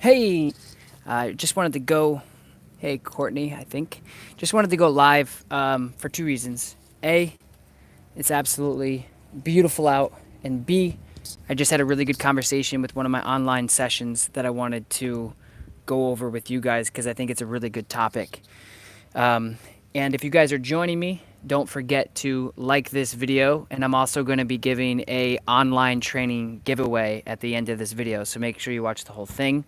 Hey, just wanted to go. Hey, Courtney, I think. Just wanted to go live for two reasons. A, it's absolutely beautiful out. And B, I just had a really good conversation with one of my online sessions that I wanted to go over with you guys because I think it's a really good topic. Um, and if you guys are joining me, don't forget to like this video. And I'm also going to be giving a online training giveaway at the end of this video. So make sure you watch the whole thing.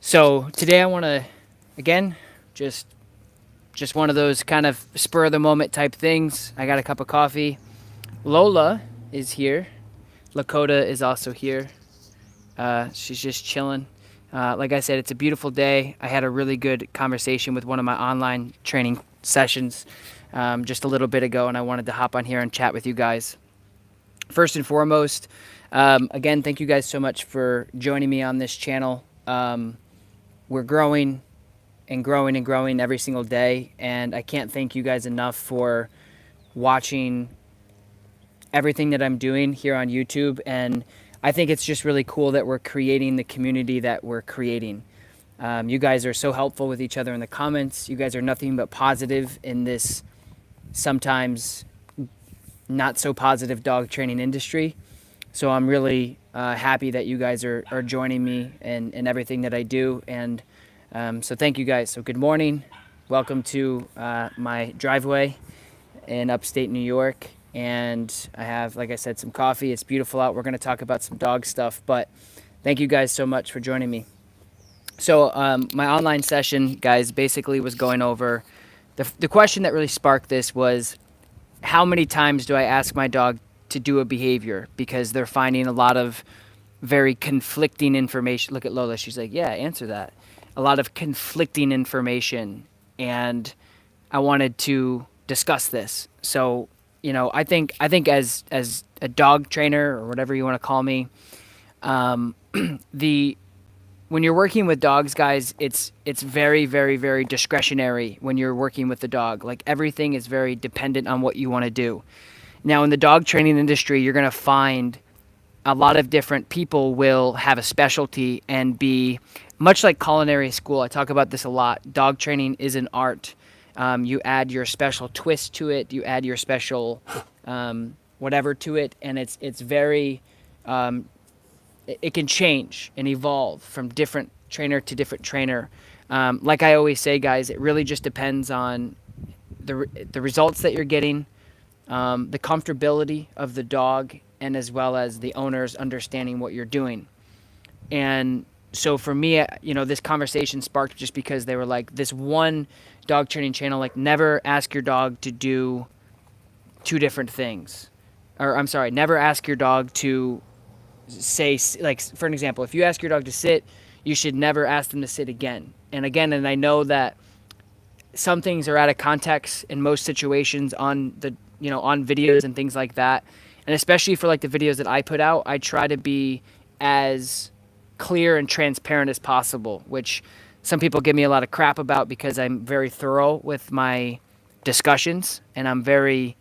So today I want to, again, just one of those kind of spur of the moment type things. I got a cup of coffee. Lola is here. Lakota is also here. She's just chilling. Like I said, it's a beautiful day. I had a really good conversation with one of my online training sessions just a little bit ago, and I wanted to hop on here and chat with you guys. First and foremost, again, thank you guys so much for joining me on this channel. We're growing and growing and growing every single day, and I can't thank you guys enough for watching everything that I'm doing here on YouTube. And I think it's just really cool that we're creating the community that we're creating. You guys are so helpful with each other in the comments. You guys are nothing but positive in this sometimes not so positive dog training industry. So I'm really happy that you guys are joining me in everything that I do. And so thank you guys. So good morning. Welcome to my driveway in upstate New York. And I have, like I said, some coffee. It's beautiful out. We're going to talk about some dog stuff. But thank you guys so much for joining me. So my online session, guys, basically was going over the question that really sparked this was, how many times do I ask my dog to do a behavior, because they're finding a lot of very conflicting information. Look at Lola. She's like, yeah, answer that. A lot of conflicting information. And I wanted to discuss this. So, you know, I think as a dog trainer, or whatever you want to call me, when you're working with dogs, guys, it's very, very, very discretionary when you're working with the dog. Like, everything is very dependent on what you want to do. Now, in the dog training industry, you're going to find a lot of different people will have a specialty and be much like culinary school. I talk about this a lot. Dog training is an art. You add your special twist to it. You add your special whatever to it, and it's very it can change and evolve from different trainer to different trainer. Like I always say, guys, it really just depends on the results that you're getting, the comfortability of the dog, and as well as the owners understanding what you're doing. And so for me, you know, this conversation sparked just because they were like, this one dog training channel, like, never ask your dog to do two different things. Or I'm sorry, never ask your dog to say, like, for an example, if you ask your dog to sit, you should never ask them to sit again. And I know that some things are out of context in most situations on the, you know, on videos and things like that. And especially for like the videos that I put out, I try to be as clear and transparent as possible, which some people give me a lot of crap about because I'm very thorough with my discussions, and I'm very,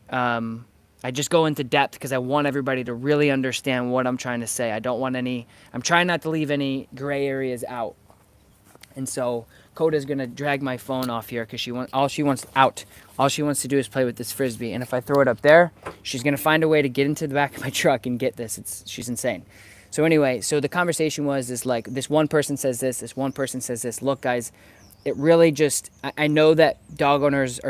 I just go into depth because I want everybody to really understand what I'm trying to say. I'm trying not to leave any gray areas out. And so Coda's going to drag my phone off here because all she wants to do is play with this Frisbee. And if I throw it up there, she's going to find a way to get into the back of my truck and get this. She's insane. So anyway, so the conversation was like, this one person says this one person says this. Look, guys, it really just, I know that dog owners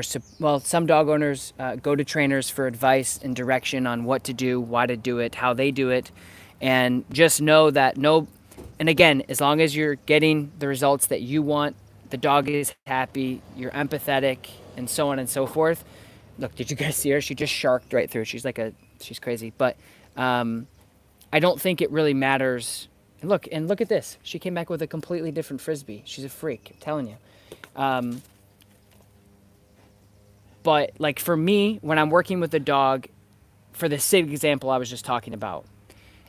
some dog owners go to trainers for advice and direction on what to do, why to do it, how they do it. And just know that and again, as long as you're getting the results that you want, the dog is happy, you're empathetic, and so on and so forth. Look, did you guys see her? She just sharked right through. She's crazy. But I don't think it really matters. And look at this. She came back with a completely different Frisbee. She's a freak, I'm telling you. But like for me, when I'm working with a dog, for the same example I was just talking about,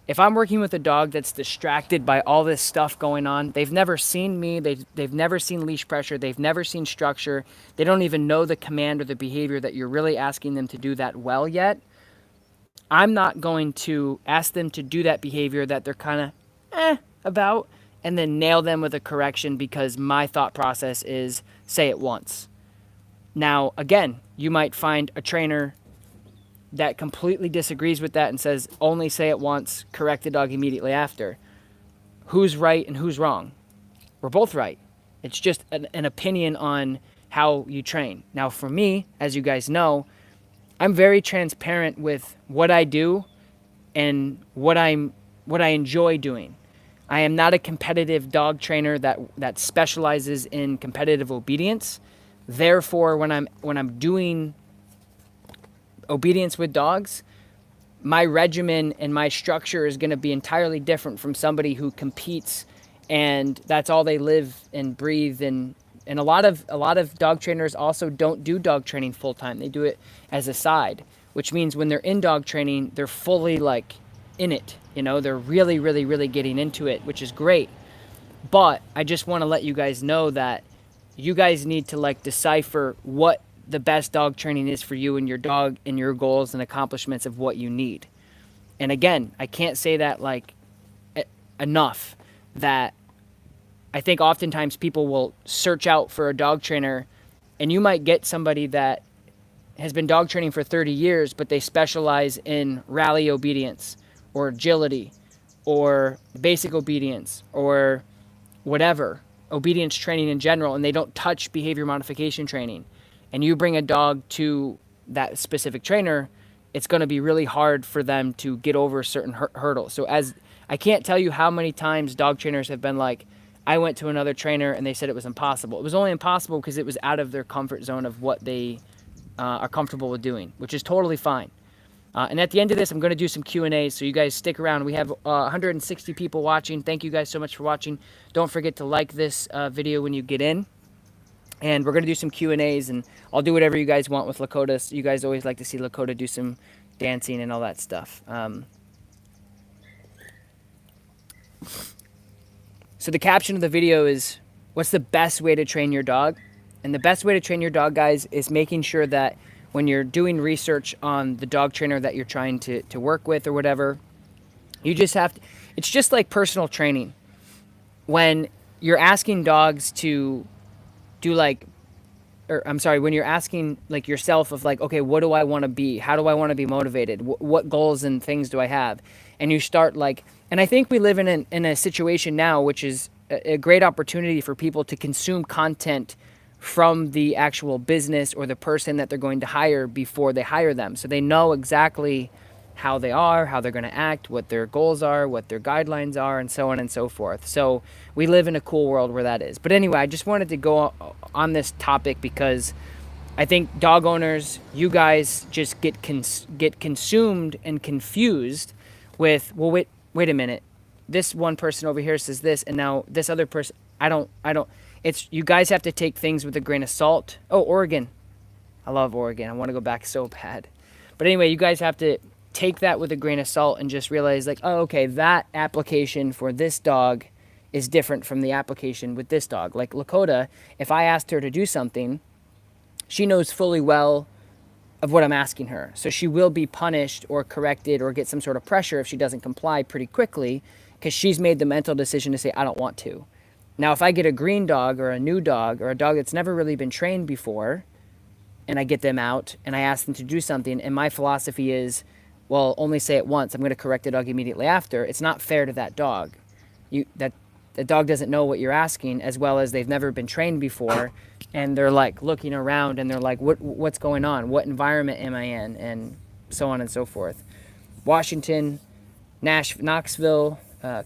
if I'm working with a dog that's distracted by all this stuff going on, they've never seen me, they've never seen leash pressure, they've never seen structure, they don't even know the command or the behavior that you're really asking them to do that well yet, I'm not going to ask them to do that behavior that they're kind of about and then nail them with a correction because my thought process is say it once. Now, again, you might find a trainer that completely disagrees with that and says only say it once, correct the dog immediately after. Who's right and who's wrong? We're both right. It's just an opinion on how you train. Now, for me, as you guys know, I'm very transparent with what I do and what I enjoy doing. I am not a competitive dog trainer that specializes in competitive obedience. Therefore, when I'm doing obedience with dogs, my regimen and my structure is going to be entirely different from somebody who competes and that's all they live and breathe. And a lot of dog trainers also don't do dog training full time. They do it as a side, which means when they're in dog training, they're fully like in it. You know, they're really, really, really getting into it, which is great. But I just want to let you guys know that you guys need to like decipher what the best dog training is for you and your dog and your goals and accomplishments of what you need. And again, I can't say that like enough, that I think oftentimes people will search out for a dog trainer and you might get somebody that has been dog training for 30 years, but they specialize in rally obedience or agility or basic obedience or whatever, obedience training in general, and they don't touch behavior modification training. And you bring a dog to that specific trainer, it's going to be really hard for them to get over certain hurdles. So I can't tell you how many times dog trainers have been like, I went to another trainer and they said it was impossible. It was only impossible because it was out of their comfort zone of what they are comfortable with doing, which is totally fine. And at the end of this, I'm going to do some Q&As, so you guys stick around. We have 160 people watching. Thank you guys so much for watching. Don't forget to like this video when you get in. And we're going to do some Q&As, and I'll do whatever you guys want with Lakota. So you guys always like to see Lakota do some dancing and all that stuff. So the caption of the video is, what's the best way to train your dog? And the best way to train your dog, guys, is making sure that when you're doing research on the dog trainer that you're trying to work with or whatever, you just have to, it's just like personal training. When you're asking dogs to do like, or I'm sorry, when you're asking like yourself of like, okay, what do I want to be? How do I want to be motivated? What goals and things do I have? And you start like, and I think we live in a situation now, which is a great opportunity for people to consume content from the actual business or the person that they're going to hire before they hire them. So they know exactly how they are, how they're going to act, what their goals are, what their guidelines are, and so on and so forth. So we live in a cool world where that is. But anyway, I just wanted to go on this topic because I think dog owners, you guys just get consumed and confused with, well, wait a minute. This one person over here says this, and now this other person, I don't. It's, you guys have to take things with a grain of salt. Oh, Oregon. I love Oregon. I want to go back so bad. But anyway, you guys have to take that with a grain of salt and just realize like, oh, okay, that application for this dog is different from the application with this dog. Like Lakota, if I asked her to do something, she knows fully well of what I'm asking her. So she will be punished or corrected or get some sort of pressure if she doesn't comply pretty quickly because she's made the mental decision to say, I don't want to. Now, if I get a green dog or a new dog or a dog that's never really been trained before, and I get them out and I ask them to do something, and my philosophy is, well, only say it once, I'm going to correct the dog immediately after, it's not fair to that dog. The dog doesn't know what you're asking, as well as they've never been trained before, and they're like looking around and they're like, what's going on? What environment am I in? And so on and so forth. Washington, Knoxville.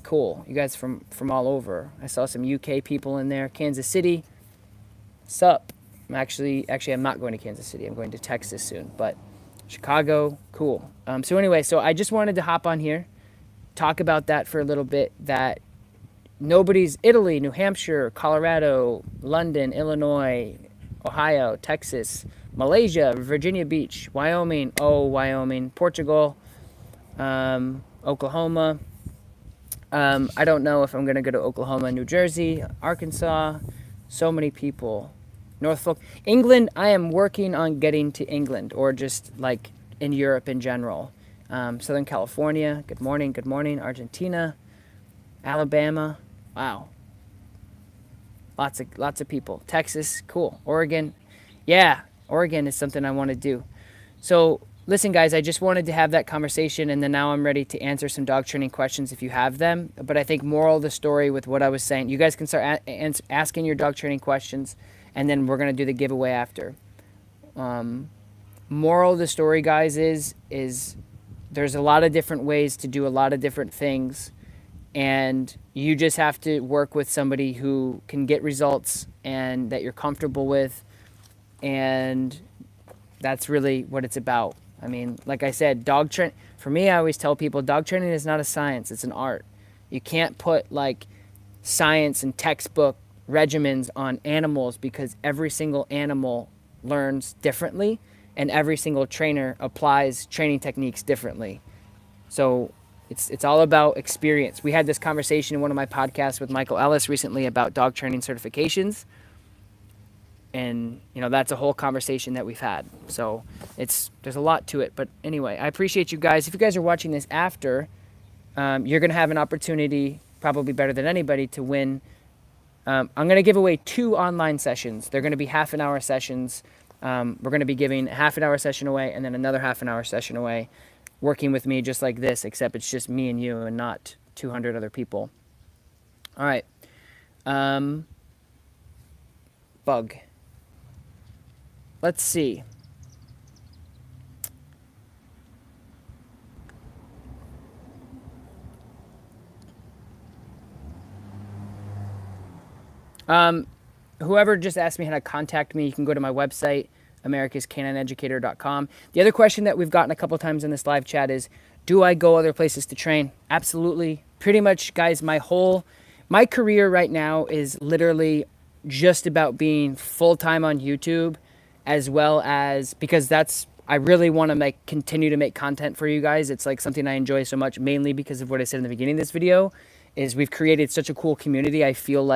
Cool. You guys from all over. I saw some UK people in there. Kansas City. Sup? Actually, I'm not going to Kansas City. I'm going to Texas soon. But Chicago, cool. So anyway, so I just wanted to hop on here, talk about that for a little bit. That nobody's Italy, New Hampshire, Colorado, London, Illinois, Ohio, Texas, Malaysia, Virginia Beach, Wyoming, Portugal, Oklahoma. I don't know if I'm going to go to Oklahoma, New Jersey, Arkansas. So many people. Norfolk. England, I am working on getting to England, or just like in Europe in general. Southern California, good morning. Argentina, Alabama, Wow. Lots of people. Texas, cool. Oregon, yeah. Oregon is something I want to do. So listen, guys, I just wanted to have that conversation, and then now I'm ready to answer some dog training questions if you have them. But I think moral of the story with what I was saying, you guys can start asking your dog training questions, and then we're gonna do the giveaway after. Moral of the story, guys, is there's a lot of different ways to do a lot of different things, and you just have to work with somebody who can get results and that you're comfortable with, and that's really what it's about. I mean, like I said, for me, I always tell people dog training is not a science, it's an art. You can't put like science and textbook regimens on animals because every single animal learns differently and every single trainer applies training techniques differently. So it's all about experience. We had this conversation in one of my podcasts with Michael Ellis recently about dog training certifications. And that's a whole conversation that we've had. So there's a lot to it. But anyway, I appreciate you guys. If you guys are watching this after, you're going to have an opportunity, probably better than anybody, to win. I'm going to give away 2 online sessions. They're going to be half-an-hour sessions. We're going to be giving a half-an-hour session away and then another half-an-hour session away, working with me just like this, except it's just me and you and not 200 other people. All right. Bug. Let's see. Whoever just asked me how to contact me, you can go to my website, americascanineeducator.com. The other question that we've gotten a couple times in this live chat is, do I go other places to train? Absolutely. Pretty much, guys, my career right now is literally just about being full-time on YouTube, as well as, because I really want to continue to make content for you guys. It's like something I enjoy so much, mainly because of what I said in the beginning of this video, is we've created such a cool community. I feel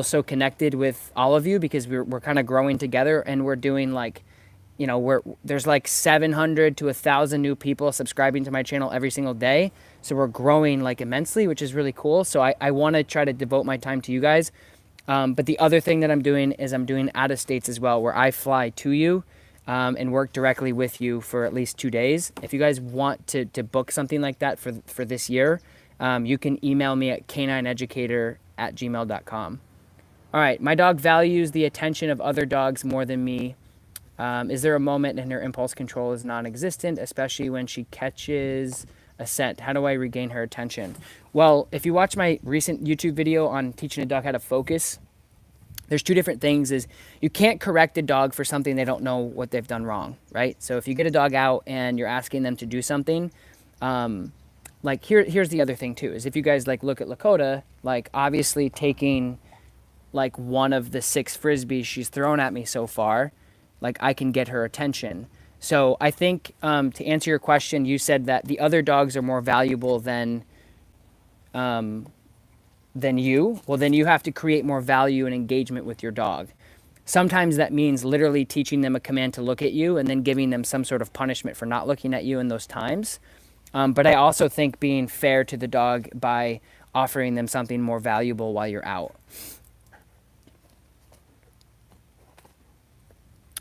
so connected with all of you because we're kind of growing together, and we're doing there's like 700 to 1,000 new people subscribing to my channel every single day. So we're growing like immensely, which is really cool. So I want to try to devote my time to you guys. But the other thing that I'm doing is I'm doing out of states as well, where I fly to you and work directly with you for at least 2 days. If you guys want to book something like that for this year, you can email me at canineeducator@gmail.com. All right, my dog values the attention of other dogs more than me. Is there a moment in her impulse control is non-existent, especially when she catches a scent? How do I regain her attention? Well, if you watch my recent YouTube video on teaching a dog how to focus, there's 2 different things. Is you can't correct a dog for something they don't know what they've done wrong, right? So if you get a dog out and you're asking them to do something, here's the other thing too, is if you guys look at Lakota, obviously taking one of the 6 Frisbees she's thrown at me so far, I can get her attention. So I think to answer your question, you said that the other dogs are more valuable than you. Well, then you have to create more value and engagement with your dog. Sometimes that means literally teaching them a command to look at you and then giving them some sort of punishment for not looking at you in those times. But I also think being fair to the dog by offering them something more valuable while you're out.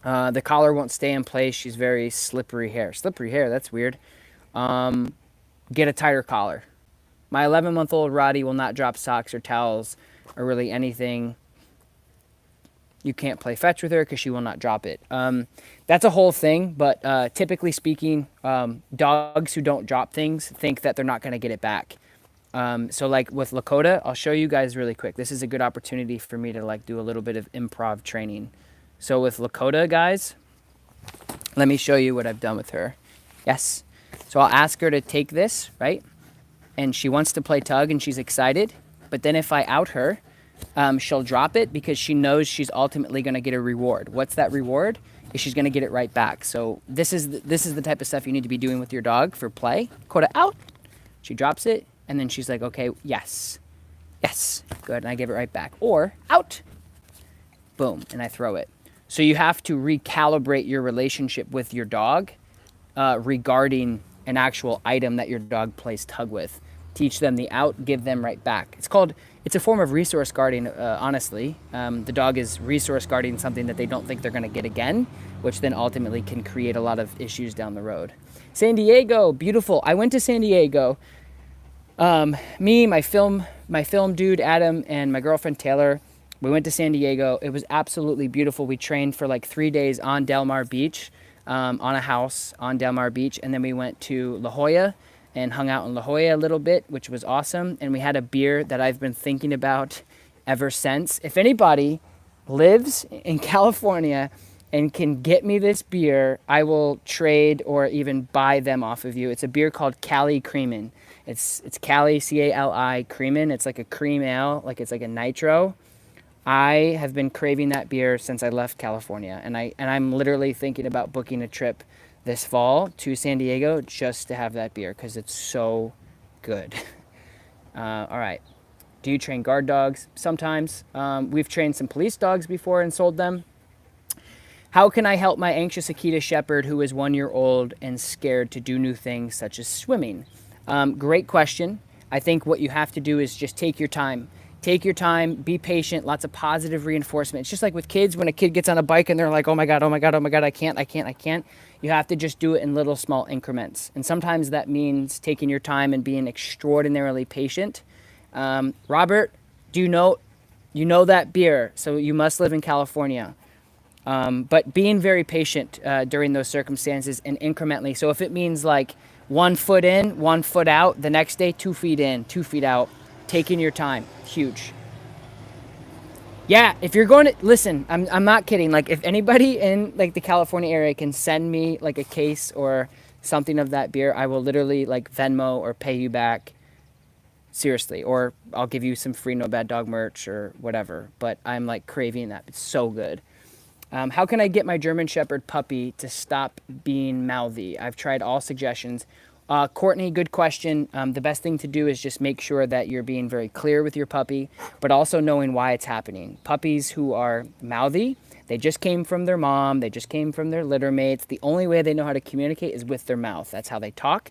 The collar won't stay in place. She's very slippery hair. Slippery hair, that's weird. Get a tighter collar. My 11-month-old Roddy will not drop socks or towels or really anything. You can't play fetch with her because she will not drop it. That's a whole thing, but typically speaking, dogs who don't drop things think that they're not going to get it back. So with Lakota, I'll show you guys really quick. This is a good opportunity for me to do a little bit of improv training. So with Lakota, guys, let me show you what I've done with her. Yes. So I'll ask her to take this, right? And she wants to play tug and she's excited. But then if I out her, she'll drop it because she knows she's ultimately going to get a reward. What's that reward? Is she's going to get it right back. So this is the type of stuff you need to be doing with your dog for play. Dakota out. She drops it. And then she's like, okay, yes. Yes. Good. And I give it right back. Or out. Boom. And I throw it. So you have to recalibrate your relationship with your dog regarding an actual item that your dog plays tug with. teach them the out, give them right back. It's a form of resource guarding, honestly. The dog is resource guarding something that they don't think they're going to get again, which then ultimately can create a lot of issues down the road. San Diego, beautiful. I went to San Diego. Me, my film dude, Adam, and my girlfriend, Taylor, we went to San Diego. It was absolutely beautiful. We trained for like 3 days on Del Mar Beach, on a house on Del Mar Beach. And then we went to La Jolla and hung out in La Jolla a little bit, which was awesome. And we had a beer that I've been thinking about ever since. If anybody lives in California and can get me this beer, I will trade or even buy them off of you. It's a beer called Cali Creamin'. It's Cali, C-A-L-I, Creamin'. It's like a cream ale, like it's like a nitro. I have been craving that beer since I left California, and I'm literally thinking about booking a trip this fall to San Diego just to have that beer because it's so good. All right. Do you train guard dogs? Sometimes. We've trained some police dogs before and sold them. How can I help my anxious Akita Shepherd who is 1 year old and scared to do new things such as swimming? Great question. I think what you have to do is just take your time. Take your time, be patient, lots of positive reinforcement. It's just like with kids, when a kid gets on a bike and they're like, oh my God, I can't. You have to just do it in little small increments. And sometimes that means taking your time and being extraordinarily patient. Robert, you know that beer, so you must live in California. But being very patient during those circumstances and incrementally. So if it means like 1 foot in, 1 foot out, the next day, 2 feet in, 2 feet out, taking your time, huge. Yeah, if you're going to, listen, I'm not kidding. Like if anybody in like the California area can send me like a case or something of that beer, I will literally like Venmo or pay you back. Seriously, or I'll give you some free No Bad Dog merch or whatever. But I'm like craving that. It's so good. How can I get my German Shepherd puppy to stop being mouthy? I've tried all suggestions. Courtney, good question. The best thing to do is just make sure that you're being very clear with your puppy, but also knowing why it's happening. Puppies who are mouthy, they just came from their mom, they just came from their litter mates. The only way they know how to communicate is with their mouth. That's how they talk.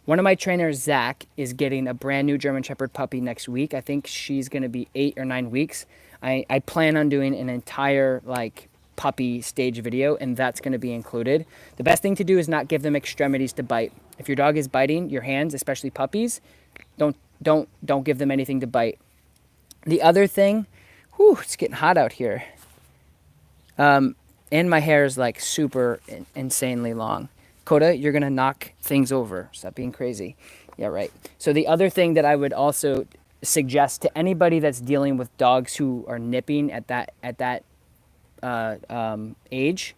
One of my trainers, Zach, is getting a brand new German Shepherd puppy next week. I think she's going to be 8 or 9 weeks. I plan on doing an entire like puppy stage video, and that's going to be included. The best thing to do is not give them extremities to bite. If your dog is biting your hands, especially puppies, don't give them anything to bite. The other thing, it's getting hot out here. And my hair is like super insanely long. Coda, you're going to knock things over. Stop being crazy. Yeah, right. So the other thing that I would also suggest to anybody that's dealing with dogs who are nipping at that age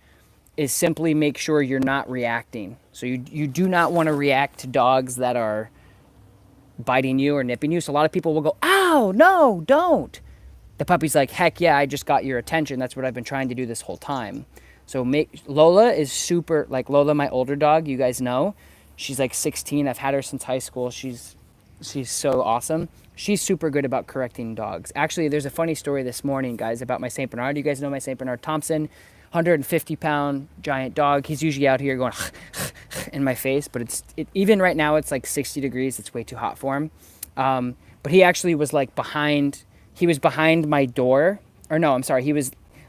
is simply make sure you're not reacting. So you do not want to react to dogs that are biting you or nipping you. So a lot of people will go, ow, no, don't. The puppy's like, heck yeah, I just got your attention. That's what I've been trying to do this whole time. So Lola is super, like Lola, my older dog, you guys know. She's like 16. I've had her since high school. She's so awesome. She's super good about correcting dogs. Actually, there's a funny story this morning, guys, about my St. Bernard. You guys know my St. Bernard Thompson, 150-pound giant dog. He's usually out here going in my face, but even right now it's like 60 degrees. It's way too hot for him. But he actually was like he was behind my door. Or no, I'm sorry.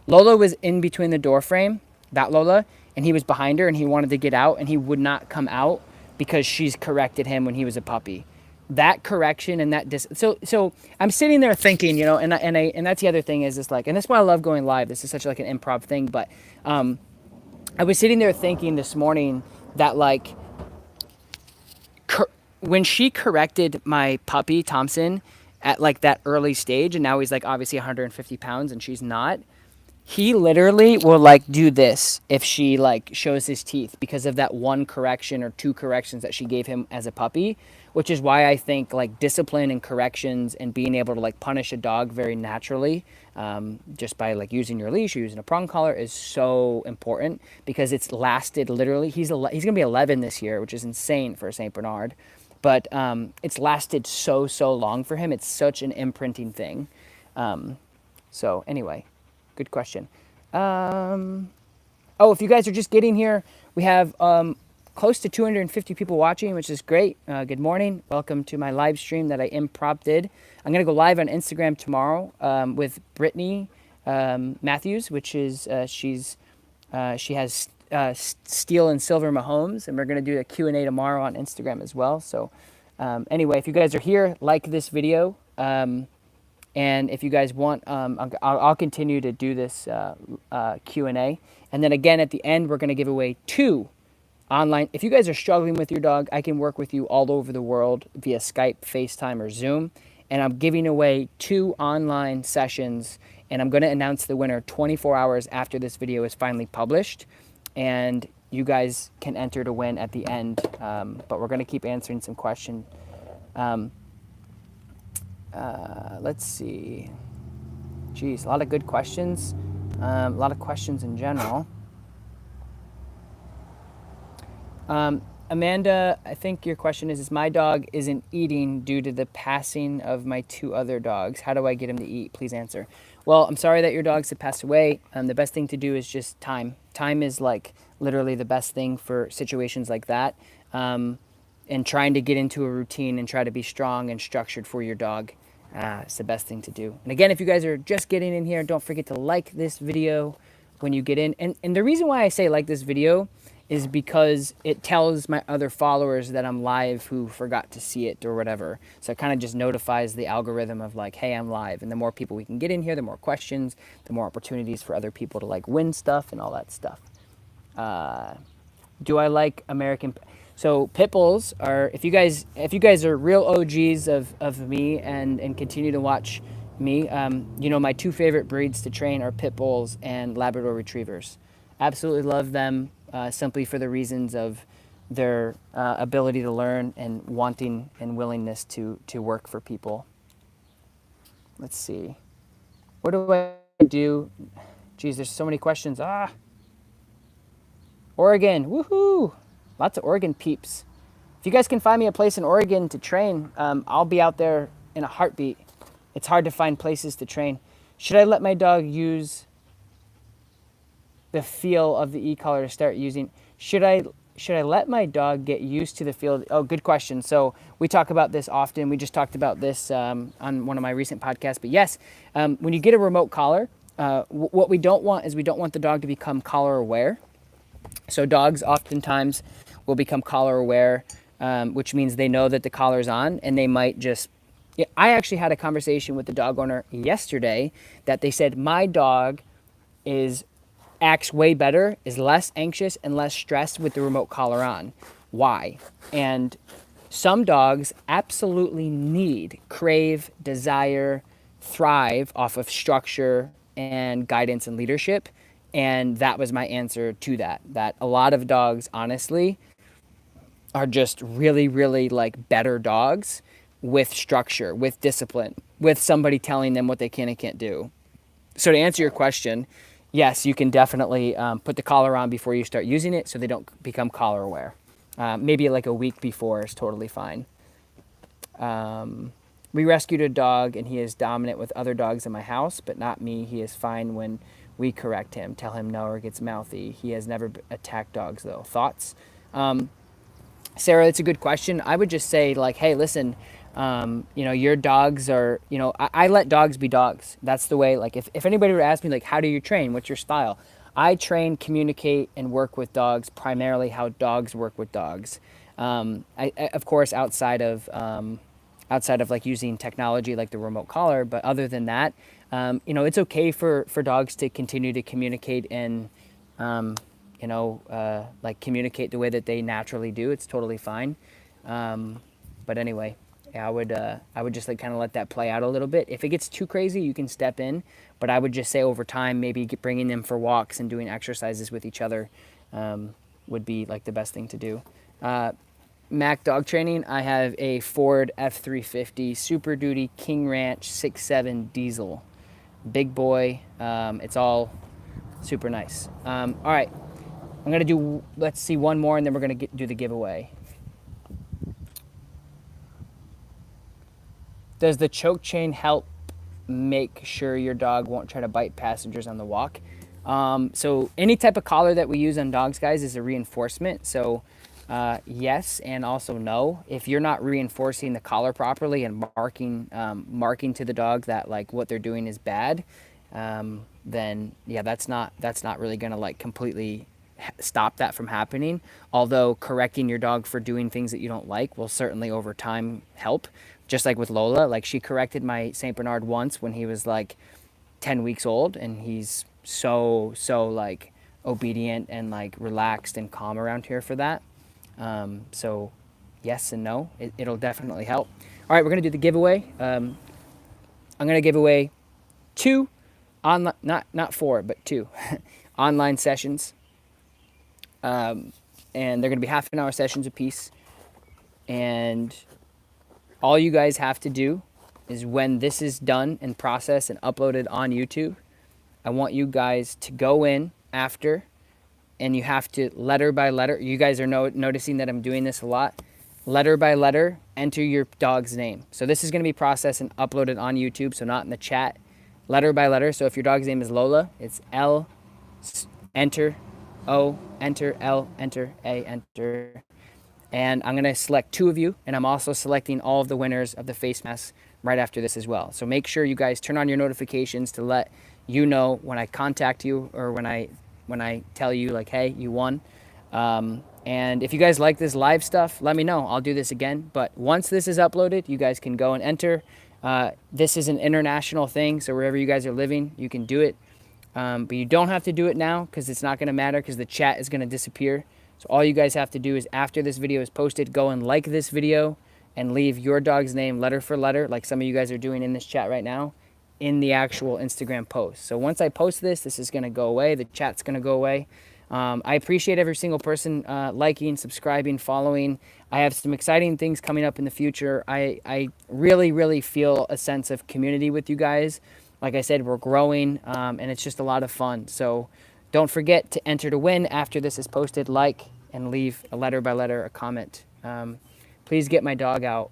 Lola was in between the door frame, that Lola, and he was behind her and he wanted to get out and he would not come out because she's corrected him when he was a puppy. That correction and that so I'm sitting there thinking, and that's the other thing is this like, and that's why I love going live. This is such like an improv thing, but I was sitting there thinking this morning that like when she corrected my puppy Thompson at like that early stage, and now he's like obviously 150 pounds and she's not. He literally will like do this if she like shows his teeth because of that one correction or 2 corrections that she gave him as a puppy, which is why I think like discipline and corrections and being able to like punish a dog very naturally, just by like using your leash or using a prong collar is so important because it's lasted literally. He's gonna be 11 this year, which is insane for a Saint Bernard, but it's lasted so long for him. It's such an imprinting thing. So anyway. Good question. If you guys are just getting here, we have close to 250 people watching, which is great. Good morning. Welcome to my live stream that I improv did. I'm going to go live on Instagram tomorrow with Brittany Matthews, which is she has steel and silver Mahomes, and we're going to do a Q&A tomorrow on Instagram as well. So anyway, if you guys are here, like this video. And if you guys want, I'll continue to do this Q&A. And then again, at the end, we're going to give away 2 online. If you guys are struggling with your dog, I can work with you all over the world via Skype, FaceTime, or Zoom. And I'm giving away 2 online sessions. And I'm going to announce the winner 24 hours after this video is finally published. And you guys can enter to win at the end. But we're going to keep answering some questions. Let's see. Geez, a lot of good questions. A lot of questions in general. Amanda, I think your question is my dog isn't eating due to the passing of my 2 other dogs. How do I get him to eat? Please answer. Well, I'm sorry that your dogs have passed away. The best thing to do is just time. Time is like literally the best thing for situations like that. And trying to get into a routine and try to be strong and structured for your dog. It's the best thing to do. And again, if you guys are just getting in here, don't forget to like this video when you get in. And the reason why I say like this video is because it tells my other followers that I'm live who forgot to see it or whatever. So it kind of just notifies the algorithm of like, hey, I'm live. And the more people we can get in here, the more questions, the more opportunities for other people to like win stuff and all that stuff. Do I like American... So pit bulls are, if you guys are real OGs of me and continue to watch me, you know, my 2 favorite breeds to train are pit bulls and Labrador retrievers. Absolutely love them simply for the reasons of their ability to learn and wanting and willingness to work for people. Let's see. What do I do? Geez, there's so many questions. Oregon, woohoo! Lots of Oregon peeps. If you guys can find me a place in Oregon to train, I'll be out there in a heartbeat. It's hard to find places to train. Should I let my dog use the feel of the e-collar to start using? Should I let my dog get used to the feel? Oh, good question. So we talk about this often. We just talked about this on one of my recent podcasts. But yes, when you get a remote collar, what we don't want is we don't want the dog to become collar aware. So dogs oftentimes will become collar aware, which means they know that the collar's on, and they might just... I actually had a conversation with the dog owner yesterday that they said my dog acts way better, is less anxious and less stressed with the remote collar on. Why? And some dogs absolutely crave, desire, thrive off of structure and guidance and leadership. And that was my answer to that a lot of dogs, honestly, are just really, really like better dogs with structure, with discipline, with somebody telling them what they can and can't do. So to answer your question, yes, you can definitely put the collar on before you start using it so they don't become collar aware. Maybe like a week before is totally fine. We rescued a dog and he is dominant with other dogs in my house, but not me. He is fine when we correct him, tell him no, or gets mouthy. He has never attacked dogs though. Thoughts? Sarah, it's a good question. I would just say like, hey, listen, you know, your dogs are, you know, I let dogs be dogs. That's the way, like if anybody were to ask me like, how do you train? What's your style? I train, communicate, and work with dogs, primarily how dogs work with dogs. Of course, outside of like using technology like the remote collar, but other than that, you know, it's okay for dogs to continue to communicate and, you know, like communicate the way that they naturally do. It's totally fine. But anyway, yeah, I would just like kind of let that play out a little bit. If it gets too crazy, you can step in, but I would just say over time, maybe bringing them for walks and doing exercises with each other, would be like the best thing to do. Mac dog training, I have a Ford F350 Super Duty King Ranch 6.7 diesel. Big boy. It's all super nice. All right. I'm going to do, let's see, one more, and then we're going to do the giveaway. Does the choke chain help make sure your dog won't try to bite passengers on the walk? So any type of collar that we use on dogs, guys, is a reinforcement. So Yes, and also no. If you're not reinforcing the collar properly and marking to the dog that like what they're doing is bad, then yeah, that's not really gonna like completely stop that from happening. Although correcting your dog for doing things that you don't like will certainly over time help. Just like with Lola, like she corrected my Saint Bernard once when he was like 10 weeks old, and he's so like obedient and like relaxed and calm around here for that. So yes and no, it'll definitely help. All right, we're gonna do the giveaway. I'm gonna give away two online, not four, but two online sessions, and they're gonna be half an hour sessions apiece. And all you guys have to do is when this is done and processed and uploaded on YouTube, I want you guys to go in after, and you have to letter by letter. You guys are noticing that I'm doing this a lot. Letter by letter, enter your dog's name. So this is going to be processed and uploaded on YouTube, so not in the chat. Letter by letter. So if your dog's name is Lola, it's L, enter, O, enter, L, enter, A, enter. And I'm going to select two of you, and I'm also selecting all of the winners of the face masks right after this as well. So make sure you guys turn on your notifications to let you know when I contact you or when I tell you like, hey, you won. And if you guys like this live stuff, let me know. I'll do this again. But once this is uploaded, you guys can go and enter. This is an international thing, so wherever you guys are living, you can do it. But you don't have to do it now because it's not going to matter because the chat is going to disappear. So all you guys have to do is after this video is posted, go and like this video and leave your dog's name letter for letter, like some of you guys are doing in this chat right now, in the actual Instagram post. So once I post this, this is going to go away. The chat's going to go away. I appreciate every single person liking, subscribing, following. I have some exciting things coming up in the future. I really, really feel a sense of community with you guys. Like I said, we're growing, and it's just a lot of fun. So don't forget to enter to win after this is posted, like, and leave a letter by letter, a comment. Please get my dog out.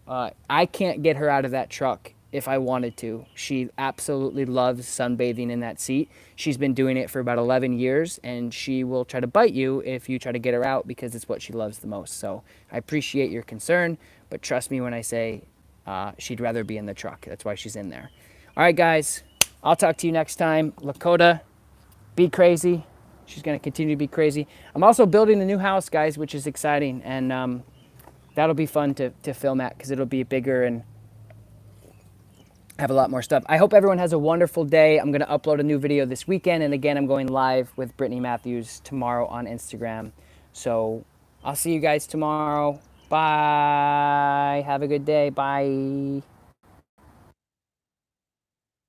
I can't get her out of that truck if I wanted to. She absolutely loves sunbathing in that seat. She's been doing it for about 11 years, and she will try to bite you if you try to get her out because it's what she loves the most. So I appreciate your concern, but trust me when I say she'd rather be in the truck. That's why she's in there. All right, guys. I'll talk to you next time. Lakota, be crazy. She's going to continue to be crazy. I'm also building a new house, guys, which is exciting. And that'll be fun to film at because it'll be bigger and have a lot more stuff. I hope everyone has a wonderful day. I'm going to upload a new video this weekend. And again, I'm going live with Brittany Matthews tomorrow on Instagram. So I'll see you guys tomorrow. Bye. Have a good day. Bye.